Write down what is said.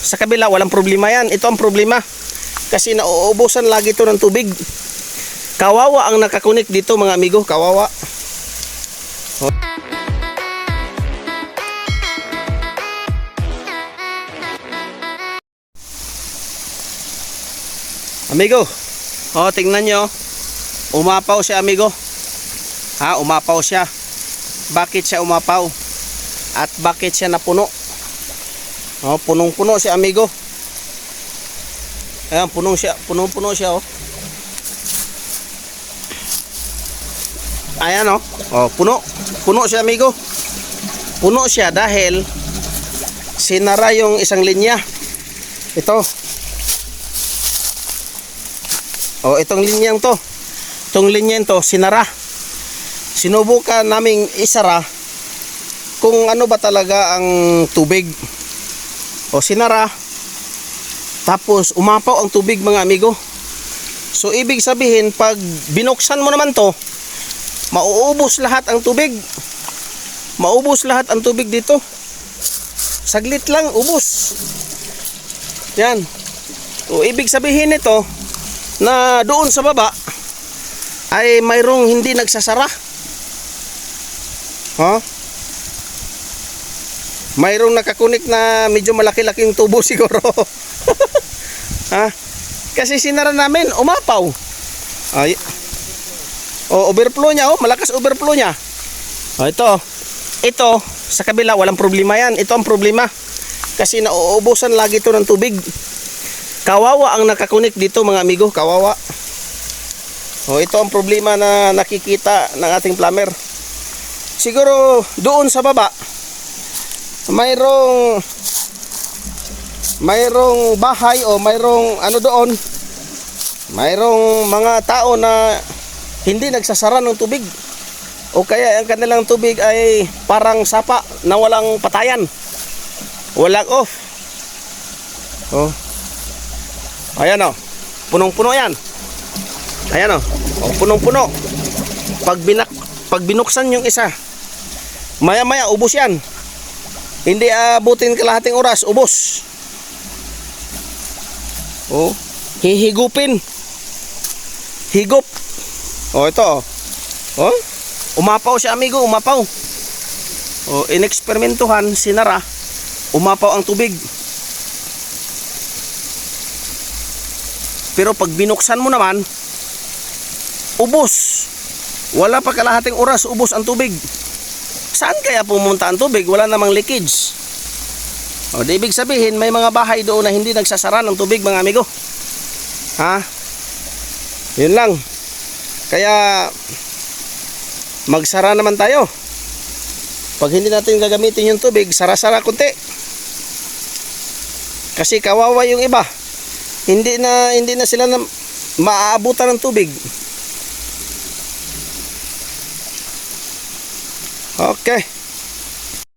sa kabila walang problema yan. Ito ang problema. Kasi nauubusan lagi ito ng tubig. Kawawa ang nakakunik dito mga amigo. Kawawa. Oh. Amigo. Oh, tingnan nyo. Umapaw siya amigo. Ha, umapaw siya. Bakit siya umapaw? At bakit siya napuno? Oh, punong-puno si amigo. Ayan, punong-puno siya oh. Ayan oh. Oh, puno siya amigo. Puno siya dahil sinara yung isang linya. Ito. Oh, itong linyang to. Itong linyang to sinara. Sinubukan naming isara kung ano ba talaga ang tubig. O sinara. Tapos umapaw ang tubig mga amigo. So ibig sabihin pag binuksan mo naman to, mauubos lahat ang tubig. Maubos lahat ang tubig dito. Saglit lang ubos. Yan. O ibig sabihin nito na doon sa baba ay mayroong hindi nagsasara. Huh? Mayroong nakakunik na medyo malaki-laking tubo siguro. Ha? Kasi sinara namin, umapaw. Ay. O overflow niya, oh, malakas overflow niya. O ito sa kabila walang problema yan. Ito ang problema. Kasi nauubusan lagi ito ng tubig. Kawawa ang nakakunik dito mga amigo, kawawa. O ito ang problema na nakikita ng ating plumber. Siguro doon sa baba mayroong bahay o mayroong ano doon, mayroong mga tao na hindi nagsasara ng tubig o kaya ang kanilang tubig ay parang sapa na walang patayan, walang off. Oh, ayan o, punong-puno yan. Ayan o, oh, punong-puno. Pag binuksan yung isa, maya-maya ubos yan. Hindi abutin kalahating oras, ubos. Oh, hihigupin. Higop. Oh, ito oh. Oh, umapaw siya amigo, umapaw. Oh, ineksperimentuhan, sinara, umapaw ang tubig. Pero pag binuksan mo naman, ubos. Wala pa kalahating oras, ubos ang tubig. Saan kaya pumunta ang tubig? Wala namang leakage. O, di ibig sabihin, may mga bahay doon na hindi nagsasara ng tubig mga amigo. Ha? Yun lang. Kaya, magsara naman tayo. Pag hindi natin gagamitin yung tubig, sara-sara kunti. Kasi kawawa yung iba. Hindi na sila na maaabutan ng tubig. Okay.